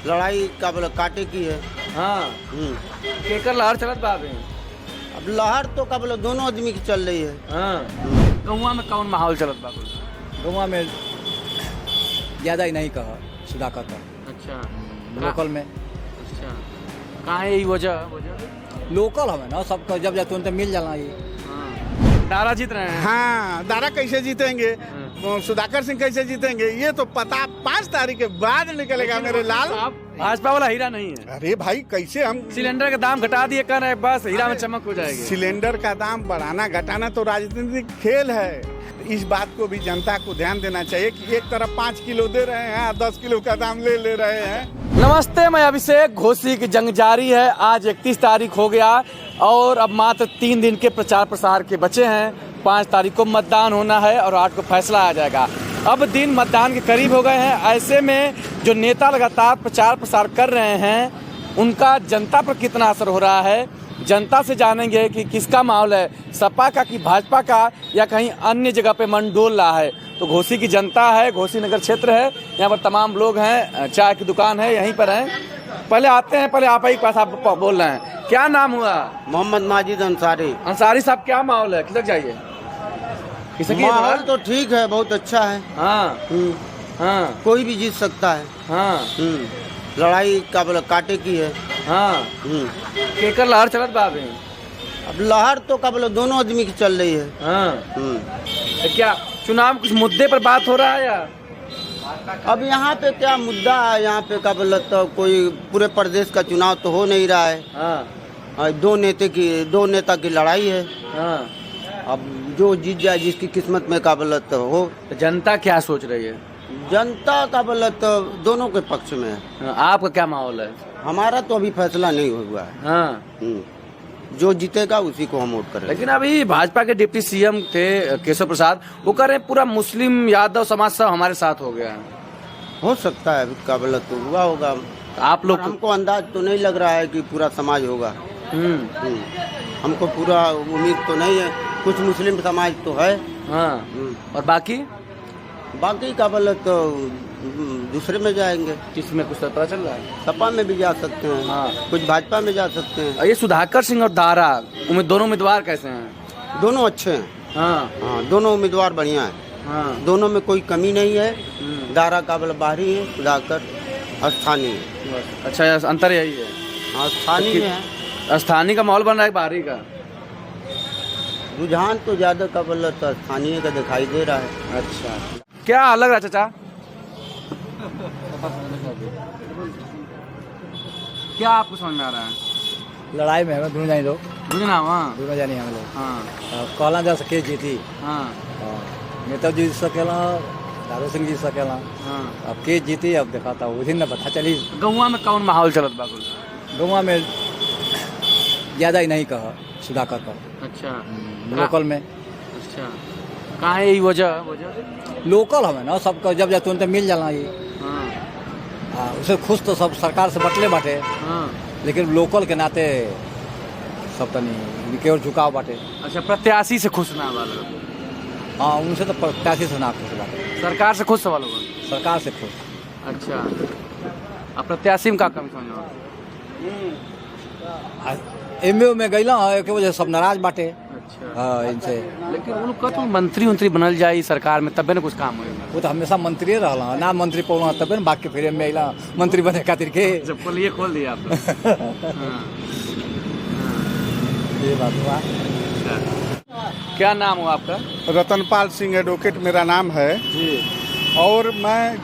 लड़ाई का बोला काटे की है। हाँ केकर लहर चलत बा अभी। अब लहर तो का बोला दोनों आदमी की चल रही है। हाँ गौवा में कौन माहौल चलत बा कुल? गोवा में ज़्यादा ही नहीं कहा सुधाकर का। अच्छा लोकल में अच्छा कहाँ है यही वजह? लोकल हमें ना सबका जब जाते हैं तो मिल जाना ये। हाँ दारा जीत रहे हैं। हाँ, दारा कैसे जीतेंगे, सुधाकर सिंह कैसे जीतेंगे ये तो पता 5 तारीख के बाद निकलेगा मेरे लाल। आप भाजपा वाला हीरा नहीं है। अरे भाई कैसे हम सिलेंडर का दाम घटा दिए कर रहे हैं, बस हीरा में चमक हो जाएगी। सिलेंडर का दाम बढ़ाना घटाना तो राजनीतिक खेल है। इस बात को भी जनता को ध्यान देना चाहिए कि एक तरफ 5 किलो दे रहे हैं, 10 किलो का दाम ले रहे हैं। नमस्ते, मैं अभिषेक। घोसी की जंग जारी है। आज 31 तारीख हो गया और अब मात्र 3 दिन के प्रचार प्रसार के बचे हैं। 5 तारीख को मतदान होना है और 8 को फैसला आ जाएगा। अब दिन मतदान के करीब हो गए हैं। ऐसे में जो नेता लगातार प्रचार प्रसार कर रहे हैं उनका जनता पर कितना असर हो रहा है, जनता से जानेंगे कि किसका माहौल है, सपा का कि भाजपा का या कहीं अन्य जगह पे मन डोल रहा है। तो घोसी की जनता है, घोसी नगर क्षेत्र है, यहाँ पर तमाम लोग हैं, चाय की दुकान है, यहीं पर हैं। पहले आते हैं, पहले आप ही के पास आप बोल रहे हैं, क्या नाम हुआ? मोहम्मद माजिद अंसारी। अंसारी साहब, क्या माहौल है, किधर जाइए? माहौल तो ठीक है, बहुत अच्छा है। हाँ हाँ कोई भी जीत सकता है। हाँ लड़ाई का बोला काटे की है। हाँ केकर लहर चलत बा अभी। अब लहर तो का बोला दोनों आदमी की चल रही है। हाँ तो क्या चुनाव कुछ मुद्दे पर बात हो रहा है या? अब यहाँ पे क्या मुद्दा है, यहाँ पे का बोला तो कोई पूरे प्रदेश का चुनाव तो हो नहीं रहा है। हाँ दो नेता की लड़ाई है। हाँ अब जो जीत जाए, जिसकी किस्मत में का बोला तो हो। तो जनता क्या सोच रही है? जनता का बोला तो दोनों के पक्ष में है। हाँ, आपका क्या माहौल है? हमारा तो अभी फैसला नहीं हुआ है। हाँ जो जीतेगा उसी को हम वोट करेंगे। लेकिन अभी भाजपा के डिप्टी सीएम थे केशव प्रसाद, वो कह रहे हैं पूरा मुस्लिम यादव समाज सब हमारे साथ हो गया है। हो सकता है, अभी का बोला तो हुआ होगा। तो आप लोग हमको अंदाज तो नहीं लग रहा है कि पूरा समाज होगा। हमको पूरा उम्मीद तो नहीं है। कुछ मुस्लिम समाज तो है। हाँ और बाकी का बोला तो दूसरे में जाएंगे। किसमें कुछ पता चल रहा है? सपा में भी जा सकते हैं। हाँ। कुछ भाजपा में जा सकते हैं। और ये सुधाकर सिंह और दारा दोनों उम्मीदवार कैसे हैं? दोनों अच्छे हैं। हाँ दोनों उम्मीदवार बढ़िया है। हाँ दोनों में कोई कमी नहीं है। दारा का बोला बाहरी है, सुधाकर स्थानीय है। अच्छा, अंतर यही है। हाँ, स्थानीय में है। स्थानीय का माहौल बन रहा है बाहरी का? रुझान तो ज्यादा का बोला तो स्थानीय का दिखाई दे रहा है। अच्छा, क्या लग रहा है चाचा? क्या आपको समझ में आ रहा है? लड़ाई में हमें दोनों जानी लोग, दोनों जानी हम लोग। हाँ कहला जा सके जीती। हाँ नेताजी जीत सकेला, दारू सिंह जीत सकेला। हाँ अब के जीती अब दिखाता हूँ, उसी ने पता चली। गौवा में कौन माहौल चलत बा कुल? गोवा में ज़्यादा ही नहीं कहा सुधाकर का। अच्छा लोकल में अच्छा कहाँ है यही वजह? लोकल हमें ना सबका जब जाते हैं तो मिल जाना ये। हाँ उसे खुश तो सब सरकार से बटले बाटे, हाँ लेकिन लोकल के नाते सब तनी इनके और झुकाव बाटे। अच्छा, प्रत्याशी से खुश ना वाला? हाँ, उनसे तो प्रत्याशी से ना खुश बाटे, सरकार से खुश सवाल होगा। सरकार से खुश। अच्छा, अब प्रत्याशी में का कमी समझ? एमओ में गईला एक वजह सब नाराज बाटे। अच्छा हाँ, इनसे। लेकिन उनको तो मंत्री बनल जाए सरकार में तबे न कुछ काम होगा। वो तो हमेशा मंत्री रहा ना, मंत्री पौना तबे न बाकी फिर में अला मंत्री बने खातिर के। जब खोल दिया आप लोग। ये बात हुआ। क्या नाम हुआ आपका? रतनपाल सिंह एडवोकेट मेरा नाम है जी। और मैं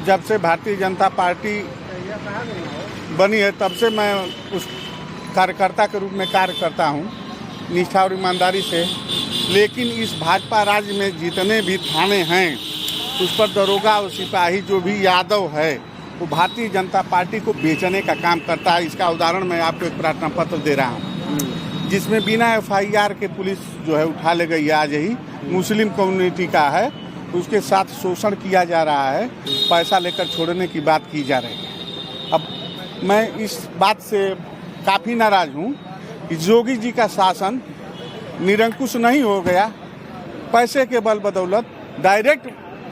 जब से भारतीय जनता पार्टी बनी है तब से मैं उस कार्यकर्ता के रूप में कार्य करता हूं, निष्ठा और ईमानदारी से। लेकिन इस भाजपा राज्य में जितने भी थाने हैं उस पर दरोगा और सिपाही जो भी यादव है वो भारतीय जनता पार्टी को बेचने का काम करता है। इसका उदाहरण मैं आपको एक प्रार्थना पत्र दे रहा हूँ, जिसमें बिना FIR के पुलिस जो है उठा ले गई। आज ही मुस्लिम कम्युनिटी का है, उसके साथ शोषण किया जा रहा है, पैसा लेकर छोड़ने की बात की जा रही है। अब मैं इस बात से काफ़ी नाराज़ हूँ कि योगी जी का शासन निरंकुश नहीं हो गया। पैसे के बल बदौलत डायरेक्ट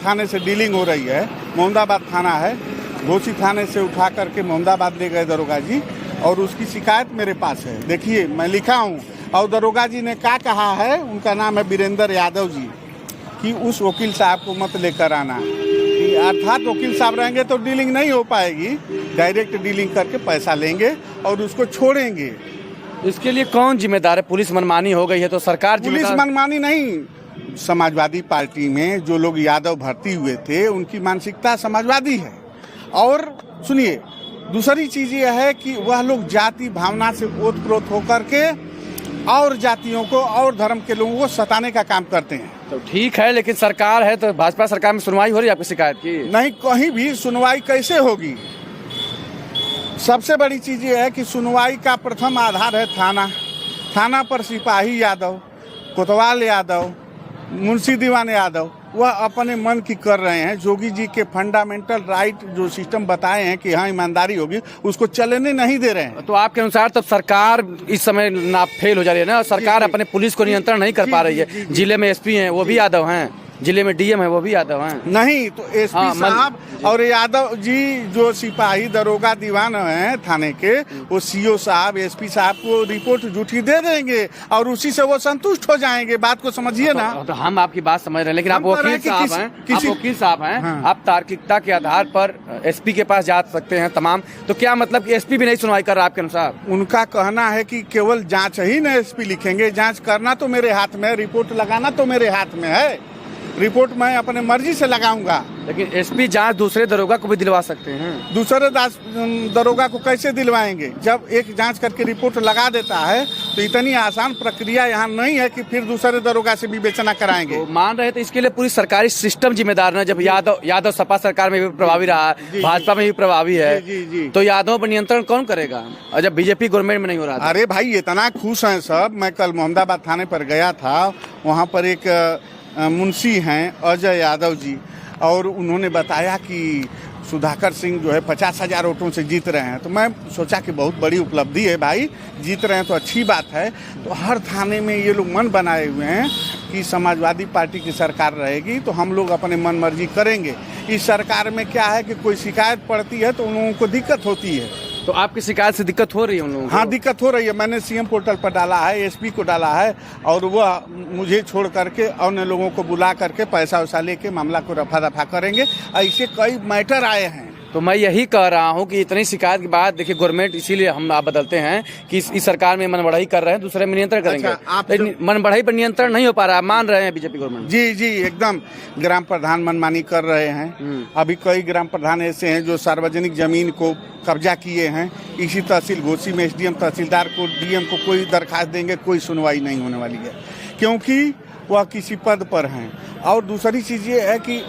थाने से डीलिंग हो रही है। मोहम्मदाबाद थाना है, घोसी थाने से उठा करके मोहम्मदाबाद ले गए दरोगा जी, और उसकी शिकायत मेरे पास है। देखिए मैं लिखा हूँ, और दरोगा जी ने क्या कहा है, उनका नाम है वीरेंद्र यादव जी, कि उस वकील साहब को मत लेकर आना, अर्थात वकील साहब रहेंगे तो डीलिंग नहीं हो पाएगी, डायरेक्ट डीलिंग करके पैसा लेंगे और उसको छोड़ेंगे। इसके लिए कौन जिम्मेदार है? पुलिस मनमानी हो गई है तो सरकार पुलिस मनमानी नहीं, समाजवादी पार्टी में जो लोग यादव भर्ती हुए थे उनकी मानसिकता समाजवादी है। और सुनिए, दूसरी चीज ये है कि वह लोग जाति भावना से ओतप्रोत होकर के और जातियों को और धर्म के लोगों को सताने का काम करते हैं। तो ठीक है, लेकिन सरकार है तो भाजपा सरकार में सुनवाई हो रही है आपकी शिकायत की? नहीं, कहीं भी सुनवाई कैसे होगी? सबसे बड़ी चीज ये है कि सुनवाई का प्रथम आधार है थाना पर सिपाही यादव, कोतवाल यादव, मुंशी दीवान यादव वह अपने मन की कर रहे हैं। जोगी जी के फंडामेंटल राइट जो सिस्टम बताए हैं कि हाँ ईमानदारी होगी, उसको चलने नहीं दे रहे हैं। तो आपके अनुसार तब सरकार इस समय ना फेल हो जा रही है ना, और सरकार अपने पुलिस को नियंत्रण नहीं कर पा रही है। जिले में एसपी हैं वो भी यादव हैं, जिले में डीएम है वो भी यादव हैं। नहीं तो एसपी साहब और यादव जी जो सिपाही दरोगा दीवान हैं थाने के, वो सीओ साहब एसपी साहब को रिपोर्ट झूठी दे देंगे और उसी से वो संतुष्ट हो जाएंगे। बात को समझिए ना। तो हम आपकी बात समझ रहे हैं, लेकिन आप वकील साहब हैं, आप वकील साहब हैं, आप तार्किकता के आधार पर एसपी के पास जा सकते हैं तमाम, तो क्या मतलब कि एसपी भी नहीं सुनवाई कर रहा आपके अनुसार? उनका कहना है कि केवल जांच ही न एसपी लिखेंगे, जांच करना तो मेरे हाथ में है, रिपोर्ट लगाना तो मेरे हाथ में है, रिपोर्ट मैं अपने मर्जी से लगाऊंगा। लेकिन एसपी जांच दूसरे दरोगा को भी दिलवा सकते हैं। दूसरे दरोगा को कैसे दिलवाएंगे? जब एक जांच करके रिपोर्ट लगा देता है तो इतनी आसान प्रक्रिया यहाँ नहीं है कि फिर दूसरे दरोगा से विवेचना कराएंगे। तो मान रहे थे इसके लिए पूरी सरकारी सिस्टम जिम्मेदार है। जब यादव सपा सरकार में भी प्रभावी रहा, भाजपा में भी प्रभावी है, तो यादव पर नियंत्रण कौन करेगा? और जब बीजेपी गवर्नमेंट में नहीं हो रहा था। अरे भाई इतना खुश है सब। मैं कल मोहम्मदाबाद थाने पर गया था, वहाँ पर एक मुंशी हैं अजय यादव जी, और उन्होंने बताया कि सुधाकर सिंह जो है 50,000 वोटों से जीत रहे हैं। तो मैं सोचा कि बहुत बड़ी उपलब्धि है भाई, जीत रहे हैं तो अच्छी बात है। तो हर थाने में ये लोग मन बनाए हुए हैं कि समाजवादी पार्टी की सरकार रहेगी तो हम लोग अपने मन मर्जी करेंगे। इस सरकार में क्या है कि कोई शिकायत पड़ती है तो उन लोगों को दिक्कत होती है। तो आपकी शिकायत से दिक्कत हो रही है उन लोगों को? हाँ, दिक्कत हो रही है। मैंने सीएम पोर्टल पर डाला है, एसपी को डाला है, और वह मुझे छोड़ करके अन्य लोगों को बुला करके पैसा वैसा लेके मामला को रफा दफा करेंगे। ऐसे कई मैटर आए हैं। तो मैं यही कह रहा हूं कि इतनी शिकायत के बाद देखिए गवर्नमेंट, इसीलिए हम आप बदलते हैं कि इस सरकार में मन बढ़ाई कर रहे हैं, दूसरे में नियंत्रण करेंगे। अच्छा, मन बढ़ाई पर नियंत्रण नहीं हो पा रहा, मान रहे हैं बीजेपी गवर्नमेंट? जी एकदम। ग्राम प्रधान मनमानी कर रहे हैं। अभी कई ग्राम प्रधान ऐसे हैं जो सार्वजनिक जमीन को कब्जा किए हैं। इसी तहसील घोसी में एसडीएम तहसीलदार को, डीएम को कोई दरखास्त देंगे, कोई सुनवाई नहीं होने वाली है, क्योंकि वह किसी पद पर हैं। और दूसरी चीज ये है कि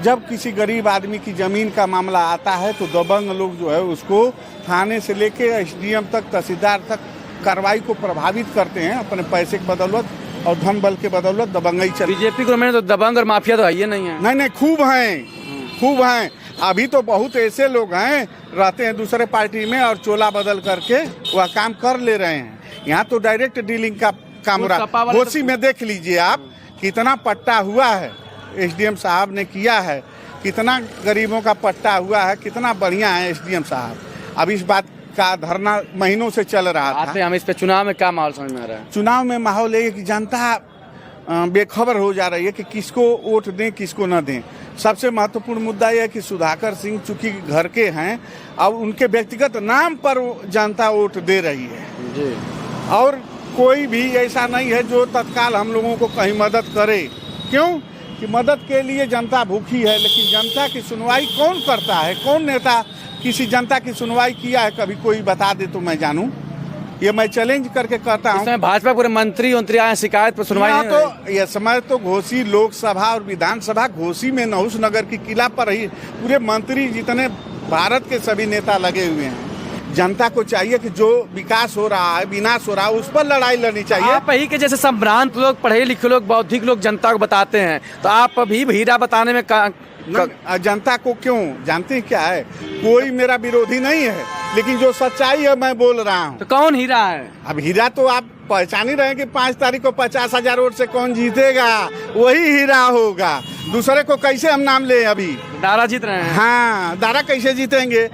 जब किसी गरीब आदमी की जमीन का मामला आता है तो दबंग लोग जो है उसको थाने से लेके एसडीएम तक, तहसीलदार तक कार्रवाई को प्रभावित करते हैं अपने पैसे की बदौलत और धन बल के बदौलत। दबंगई चल बीजेपी गवर्नमेंट तो दबंग और माफिया तो है ही नहीं है। नहीं, खूब हैं। अभी तो बहुत ऐसे लोग हैं रहते हैं दूसरे पार्टी में और चोला बदल करके वह काम कर ले रहे हैं। यहाँ तो डायरेक्ट डीलिंग का काम हो रहा है। घोसी में देख लीजिए आप, कितना पट्टा हुआ है, एसडीएम साहब ने किया है, कितना गरीबों का पट्टा हुआ है, कितना बढ़िया है एसडीएम साहब। अब इस बात का धरना महीनों से चल रहा था। हम इस पे चुनाव में क्या माहौल समझ में आ रहा है? चुनाव में माहौल है कि जनता बेखबर हो जा रही है कि किसको वोट दें किसको न दें। सबसे महत्वपूर्ण मुद्दा यह है कि सुधाकर सिंह चूंकि घर के हैं, अब उनके व्यक्तिगत नाम पर जनता वोट दे रही है जी। और कोई भी ऐसा नहीं है जो तत्काल हम लोगों को कहीं मदद करे। क्यों कि मदद के लिए जनता भूखी है, लेकिन जनता की सुनवाई कौन करता है? कौन नेता किसी जनता की सुनवाई किया है? कभी कोई बता दे तो मैं जानूं। ये मैं चैलेंज करके कहता हूँ। भाजपा पूरे मंत्री आए, शिकायत पर सुनवाई नहीं तो ये समय तो घोसी लोकसभा और विधानसभा, घोसी में नहुस नगर की किला पर ही पूरे मंत्री जितने भारत के सभी नेता लगे हुए हैं। जनता को चाहिए कि जो विकास हो रहा है, विनाश हो रहा है, उस पर लड़ाई लड़नी चाहिए। आप ही के जैसे संभ्रांत लोग, पढ़े लिखे लोग, बौद्धिक लोग जनता को बताते हैं, तो आप अभी हीरा बताने में जनता को क्यों? जानते हैं क्या है, कोई मेरा विरोधी नहीं है, लेकिन जो सच्चाई है मैं बोल रहा हूँ। तो कौन हीरा है? अब हीरा तो आप पहचान ही रहे कि 5 तारीख को 50,000 वोट से कौन जीतेगा, वही हीरा होगा। दूसरे को कैसे हम नाम ले? अभी दारा जीत रहे हैं। हाँ, दारा कैसे जीतेंगे,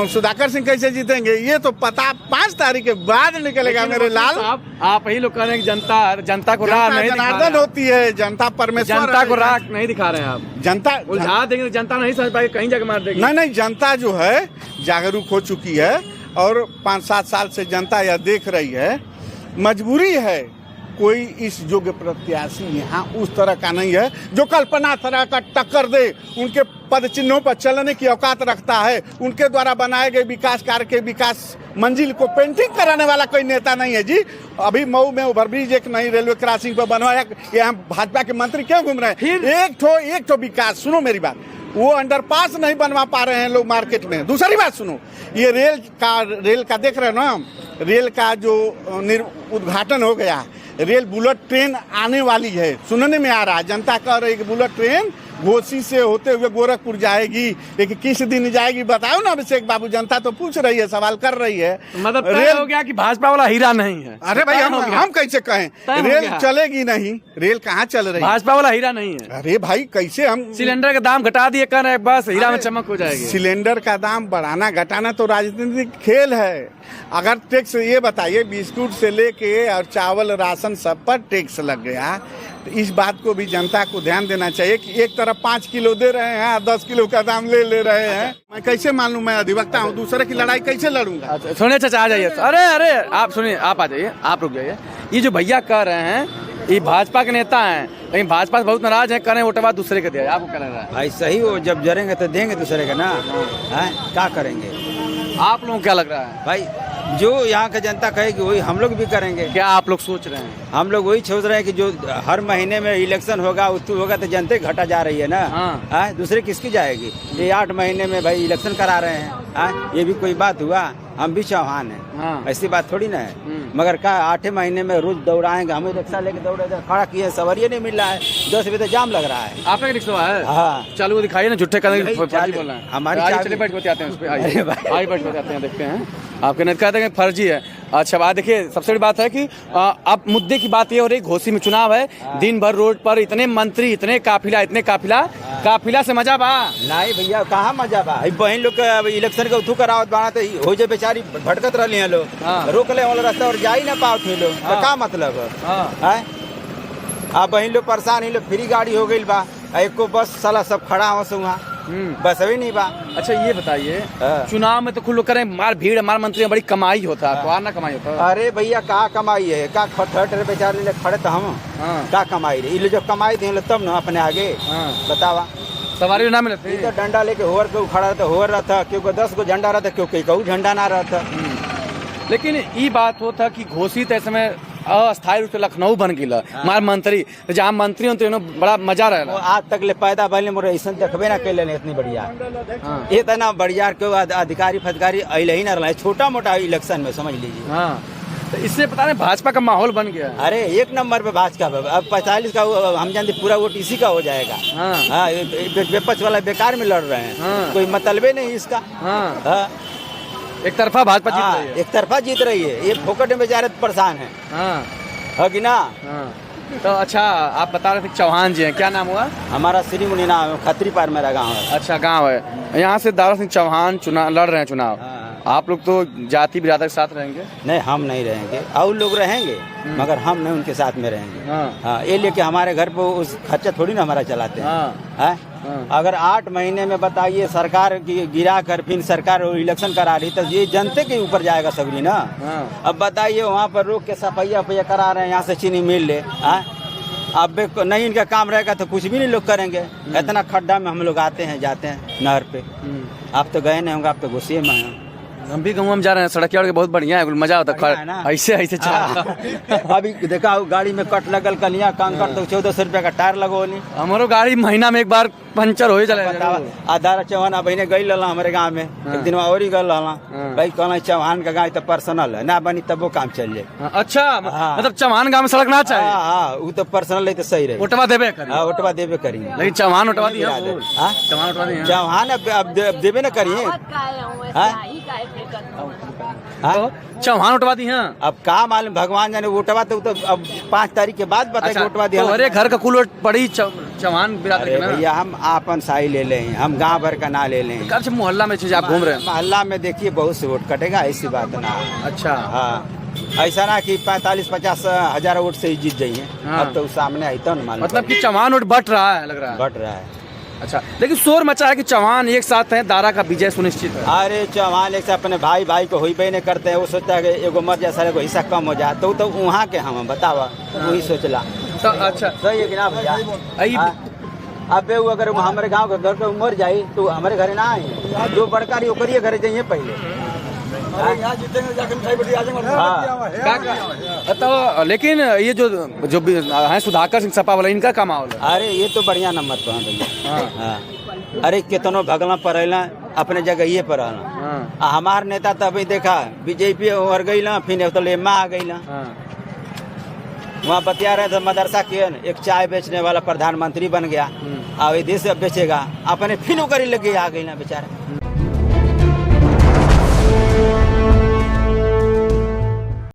सुधाकर सिंह कैसे जीतेंगे, ये तो पता 5 तारीख के बाद निकलेगा मेरे लाल। आप ही लोग कह रहे हैं कि जनता को राह नहीं दिखा जनार्दन रहे होती है, जनता परमेश्वर, जनता को राह नहीं दिखा रहे हैं आप। जनता उलझा देंगे तो जनता नहीं समझ पाएगी, कहीं जगह मार देगी। नहीं, जनता जो है जागरूक हो चुकी है और 5-7 साल से जनता यह देख रही है। मजबूरी है, कोई इस योग्य प्रत्याशी यहाँ उस तरह का नहीं है जो कल्पना तरह का टक्कर दे, उनके पद चिन्हों पर चलने की औकात रखता है। उनके द्वारा बनाए गए विकास कार्य के विकास मंजिल को पेंटिंग कराने वाला कोई नेता नहीं है जी। अभी मऊ में ओवरब्रिज एक नई रेलवे क्रॉसिंग पर बनवाया, यहाँ भाजपा के मंत्री क्यों घूम रहे हैं? एक ठो विकास, सुनो मेरी बात, वो अंडरपास नहीं बनवा पा रहे हैं लोग मार्केट में। दूसरी बात सुनो, ये रेल का देख रहे हो ना, रेल का जो उद्घाटन हो गया, रेल बुलेट ट्रेन आने वाली है, सुनने में आ रहा है। जनता कह रही है कि बुलेट ट्रेन घोसी से होते हुए गोरखपुर जाएगी, लेकिन किस दिन जाएगी बताओ ना अभिषेक बाबू। जनता तो पूछ रही है, सवाल कर रही है। मतलब रेल हो गया कि भाजपा वाला हीरा नहीं है। अरे भाई हम कैसे कहें, रेल चलेगी नहीं, रेल कहाँ चल रही है? भाजपा वाला हीरा नहीं है। अरे भाई कैसे हम सिलेंडर का दाम घटा दिए कर रहे, बस हीरा में चमक हो जाएगी। सिलेंडर का दाम बढ़ाना घटाना तो राजनीतिक खेल है। अगर टैक्स, ये बताइए, बिस्कुट से लेके और चावल राशन सब पर टैक्स लग गया, तो इस बात को भी जनता को ध्यान देना चाहिए कि एक तरफ 5 किलो दे रहे हैं, 10 किलो का दाम ले रहे हैं। मैं कैसे मान लूं, मैं अधिवक्ता हूं, दूसरे की लड़ाई कैसे लड़ूंगा? अच्छा सुनिए चाचा, आ जाइए। अरे आप सुनिए, आप आ जाइए, आप रुक जाइए। ये जो भैया कह रहे हैं ये भाजपा के नेता हैं, लेकिन भाजपा से बहुत नाराज है, करें वोट बाद दूसरे के दिया। आपको क्या लग रहा है? भाई सही हो, जब जरेंगे तो देंगे दूसरे का ना, क्या करेंगे? आप लोगों को क्या लग रहा है? भाई जो यहाँ का जनता कहेगी वही हम लोग भी करेंगे। क्या आप लोग सोच रहे हैं? हम लोग वही सोच रहे हैं कि जो हर महीने में इलेक्शन होगा उत्तु होगा तो जनता घटा जा रही है ना। हाँ। दूसरे किसकी जाएगी? ये 8 महीने में भाई इलेक्शन करा रहे हैं। ये भी कोई बात हुआ? हम भी चौहान हैं। हाँ। ऐसी बात थोड़ी ना है। मगर क्या 8 महीने में रोज दौड़ाएंगे? हमें रिक्शा लेके दौड़े, खड़ा किए, सवारी नहीं मिल रहा है, 10 बजे तक जाम लग रहा है। आपका रिक्शा है? हाँ। चालू वो दिखाइए ना, झूठे कदम बोल रहे हैं। हमारी चले बैठ के आते हैं उस पर, आइए बैठ के आते हैं, देखते हैं। आपके नेता कहते हैं फर्जी है। अच्छा बात देखिए, सबसे बड़ी बात है कि अब मुद्दे की बात ये हो रही, घोसी में चुनाव है, दिन भर रोड पर इतने मंत्री, इतने काफिला से मजा बा? नहीं भैया, कहाँ मजा बा? बहन लोग इलेक्शन के उठू करावत बाना तो हो जाए, बेचारी भटकत रही है लोग, रोक ले वाला रास्ता और जा ही ना पाओ थे लोग, तो का मतलब है? आप बहन लोग परेशान ही, लोग फ्री गाड़ी हो गई बा, एक को बस साला सब खड़ा हो से वहाँ, बस अभी नहीं बा। अच्छा ये बताइए, चुनाव में तो खुद लोग करें मार भीड़, हमारे मंत्री में बड़ी कमाई होता है, तो ना कमाई होता है? अरे भैया कहाँ कमाई है, का खड़े बेचारे खड़े तो हम क्या कमाई रहे? ये जो कमाई थे तब ना अपने आगे बतावा। सवारी ना मिलती तो डंडा लेके होर के खड़ा रहता, होर रहा था, क्योंकि 10 को झंडा रहता, क्योंकि कहूँ झंडा ना रहता। लेकिन ये बात होता कि घोसी तो समय अस्थायी रूप से लखनऊ बन गया मार मंत्री, जहाँ मंत्री होते बड़ा मजा रहा। आज तक ले पैदा भले मोरे ऐसा देखबे ना कैले इतनी बढ़िया, इतना बढ़िया क्यों अधिकारी फदकारी अल ही ना रहा, छोटा मोटा इलेक्शन में समझ लीजिए। हाँ। तो इससे पता नहीं भाजपा का माहौल बन गया। अरे 1 नंबर पे भाजपा, अब 45 का हम जानते पूरा वोट इसी का हो जाएगा। हाँ। विपक्ष वाला बेकार में लड़ रहे हैं, कोई मतलबे नहीं इसका। हाँ। एक तरफा भाजपा जीत रही है, एक तरफा जीत रही है, ये फोकट में बेचारे परेशान है। हाँ कि ना? तो अच्छा आप बता रहे थे चौहान जी हैं, क्या नाम हुआ? हमारा श्री मुनि नाम है, खत्री पार मेरा गांव है। अच्छा गांव है, यहाँ से दारा सिंह चौहान लड़ रहे हैं चुनाव। आप लोग तो जाति बिरादर के साथ रहेंगे? नहीं, हम नहीं रहेंगे, और लोग रहेंगे, मगर हम नहीं उनके साथ में रहेंगे। हाँ। ये लेके हमारे घर पे उस खर्चा थोड़ी ना हमारा चलाते हैं। अगर 8 महीने में बताइए सरकार की गिरा कर फिर सरकार इलेक्शन करा रही, तो ये जनते के ऊपर जाएगा सगरी ना। अब बताइए वहाँ पर रोक के सफाइया करा रहे हैं, यहाँ से चीनी मिल ले। अब नहीं इनका काम रहेगा तो कुछ भी नहीं लोग करेंगे। इतना खड्डा में हम लोग आते हैं जाते हैं नहर पे। आप तो गए नहीं होंगे, आप तो गुस्से में हैं। हम भी गाँव में जा रहे हैं, सड़क के बहुत बढ़िया है, मजा होता है, ऐसे चला। अभी देखा गाड़ी में कट लगल कलिया कंकड़, तो 1400 रुपया का टायर लगो नहीं। हमारो गाड़ी महीना में एक बार पंचर हो चले। आधार चौहान बहने गई लला हमारे गाँव में, एक दिन और ही गल भाई कहना चौहान का गाँव तो पर्सनल है ना, बनी तब वो काम चल जाए। अच्छा मतलब चौहान गाँव में सड़क ना चाहिए? हाँ, वो तो पर्सनल है तो सही रहे, उठवा देवे उठवा देवे करिए। लेकिन चौहान उठवा दिया, चौहान अब देवे न करिए। हाँ? तो चौहान उठवा दी हैं। अब का मालूम, भगवान जाने वोटवा तो अब 5 तारीख के बाद बताए वोटवा दिया। तो हरे घर का कुल वोट पड़ी चौहान बिरादरी के ना। भैया हम आपन साई ले लें, हम गांव भर का ना ले लें। कब से मोहल्ला में चीज आप घूम रहे हैं? मोहल्ला में देखिए बहुत से वोट कटेगा, ऐसी बात ना। अच्छा हाँ, ऐसा ना कि 45-50 हजार वोट से ही जीत जाइए। हाँ। अब तो सामने आई तो मालूम मतलब कि चौहान वोट बट रहा है, लग रहा है। बढ़ रहा है। अच्छा, लेकिन शोर मचा है कि चौहान एक साथ हैं, दारा का विजय सुनिश्चित है। अरे चौहान एक से अपने भाई भाई को हुई नहीं करते हैं। वो सोचता है कि एगो मर जाए, सारे को हिस्सा कम हो जाए, तो वहाँ के हम बतावा वही सोचला। तो अच्छा सही है कि ना भैया? आई अब वो अगर हमारे गांव के घर पे मर जाये तो हमारे घर ना आए, जो बड़का रही ओकरिए घर जाइए पहले। तो लेकिन ये जो है सुधाकर सिंह सपा वाला, इनका काम आवल है। अरे ये तो बढ़िया नंबर पर है भैया। हाँ। अरे कितनों भगला पड़ेला अपने जगह ये पर हमार नेता तो अभी देखा बीजेपी और गई ना, फिर तो लेमा आ गई ना। वहाँ बतिया रहे थे मदरसा के एक चाय बेचने वाला प्रधानमंत्री बन गया, और देश बेचेगा अपने फिर ओकरी लगे आ गई ना बेचारा।